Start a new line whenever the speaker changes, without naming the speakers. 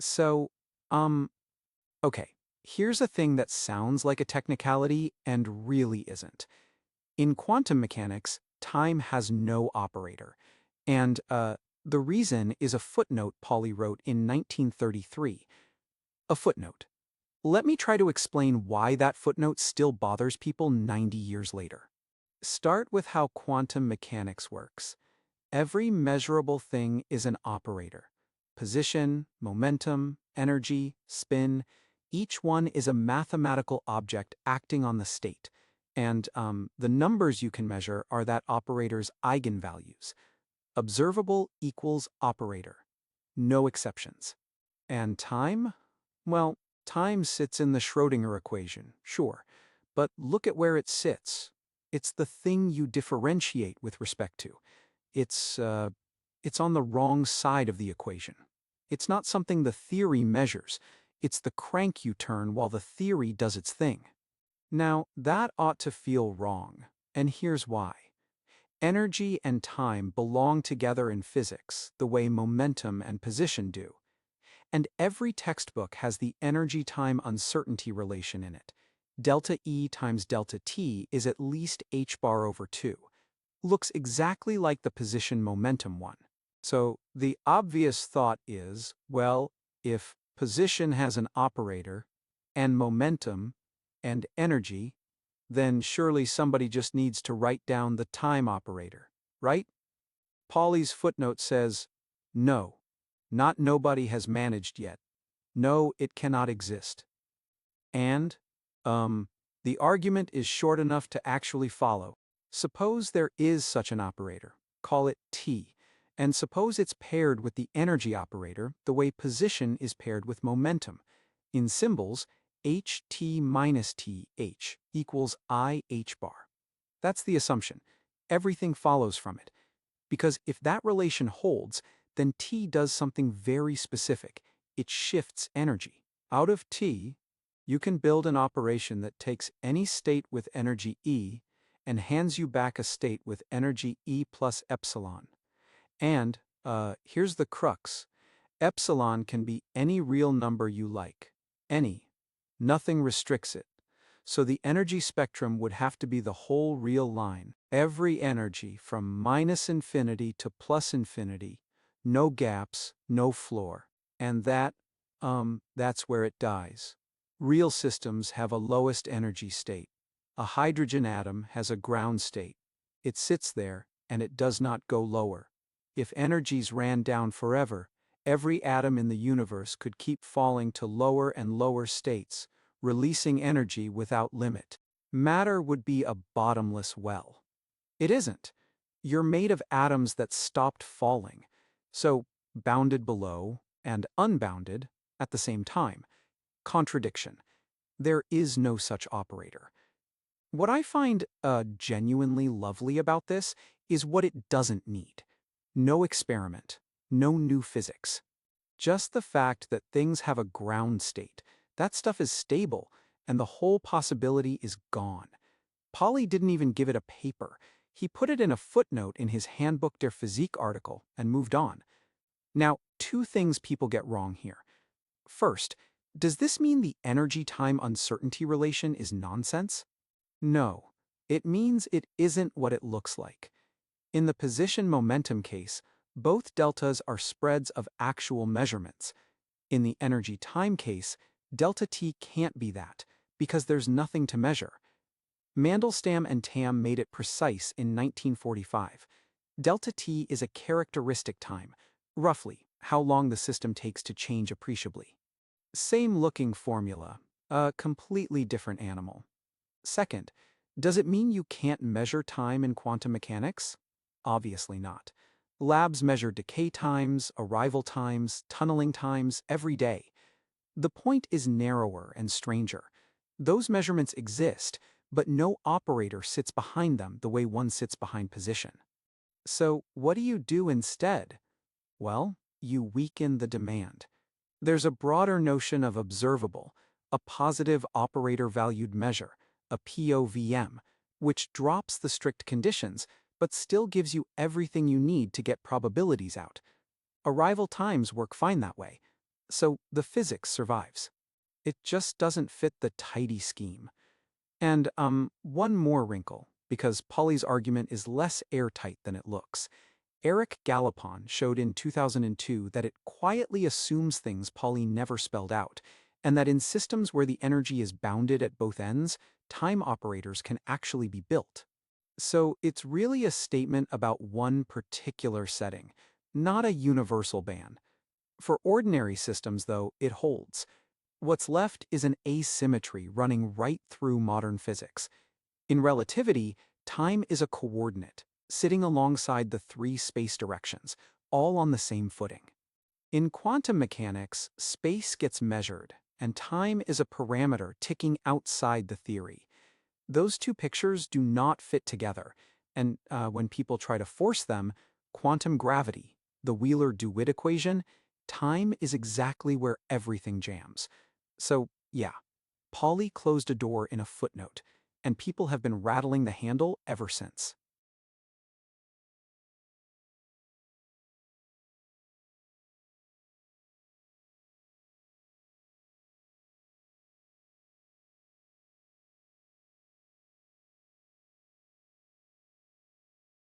So, um, okay, here's a thing that sounds like a technicality and really isn't. In quantum mechanics, time has no operator. And the reason is a footnote Pauli wrote in 1933. A footnote. Let me try to explain why that footnote still bothers people 90 years later. Start with how quantum mechanics works. Every measurable thing is an operator. Position, momentum, energy, spin, each one is a mathematical object acting on the state. And the numbers you can measure are that operator's eigenvalues. Observable equals operator. No exceptions. And time? Well, time sits in the Schrödinger equation, sure. But look at where it sits. It's the thing you differentiate with respect to. It's on the wrong side of the equation. It's not something the theory measures. It's the crank you turn while the theory does its thing. Now, that ought to feel wrong, and here's why. Energy and time belong together in physics the way momentum and position do. And every textbook has the energy-time uncertainty relation in it. Delta E times delta T is at least h bar over 2. Looks exactly like the position momentum one. So the obvious thought is, well, if position has an operator, and momentum, and energy, then surely somebody just needs to write down the time operator, right? Pauli's footnote says, no, not nobody has managed yet. No, it cannot exist. And, the argument is short enough to actually follow. Suppose there is such an operator, call it T, and suppose it's paired with the energy operator the way position is paired with momentum. In symbols, ht minus th equals I h bar. That's the assumption. Everything follows from it. Because if that relation holds, then T does something very specific. It shifts energy. Out of T, you can build an operation that takes any state with energy E and hands you back a state with energy E plus epsilon. And, here's the crux. Epsilon can be any real number you like. Any. Nothing restricts it. So the energy spectrum would have to be the whole real line. Every energy from minus infinity to plus infinity. No gaps, no floor. And that's where it dies. Real systems have a lowest energy state. A hydrogen atom has a ground state. It sits there, and it does not go lower. If energies ran down forever, every atom in the universe could keep falling to lower and lower states, releasing energy without limit. Matter would be a bottomless well. It isn't. You're made of atoms that stopped falling, so bounded below and unbounded at the same time. Contradiction. There is no such operator. What I find genuinely lovely about this is what it doesn't need. No experiment, no new physics. Just the fact that things have a ground state. That stuff is stable, and the whole possibility is gone. Pauli didn't even give it a paper. He put it in a footnote in his Handbuch der Physik article and moved on. Now, two things people get wrong here. First, does this mean the energy-time uncertainty relation is nonsense? No. It means it isn't what it looks like. In the position-momentum case, both deltas are spreads of actual measurements. In the energy-time case, delta t can't be that, because there's nothing to measure. Mandelstam and Tam made it precise in 1945. Delta t is a characteristic time, roughly how long the system takes to change appreciably. Same-looking formula, a completely different animal. Second, does it mean you can't measure time in quantum mechanics? Obviously not. Labs measure decay times, arrival times, tunneling times every day. The point is narrower and stranger. Those measurements exist, but no operator sits behind them the way one sits behind position. So what do you do instead? Well, you weaken the demand. There's a broader notion of observable, a positive operator-valued measure, a POVM, which drops the strict conditions, but still gives you everything you need to get probabilities out. Arrival times work fine that way. So the physics survives. It just doesn't fit the tidy scheme. And, one more wrinkle, because Pauli's argument is less airtight than it looks. Eric Gallopon showed in 2002 that it quietly assumes things Pauli never spelled out, and that in systems where the energy is bounded at both ends, time operators can actually be built. So it's really a statement about one particular setting, not a universal ban. For ordinary systems, though, it holds. What's left is an asymmetry running right through modern physics. In relativity, time is a coordinate, sitting alongside the three space directions, all on the same footing. In quantum mechanics, space gets measured, and time is a parameter ticking outside the theory. Those two pictures do not fit together, and when people try to force them, quantum gravity, the Wheeler-DeWitt equation, time is exactly where everything jams. So, yeah, Pauli closed a door in a footnote, and people have been rattling the handle ever since.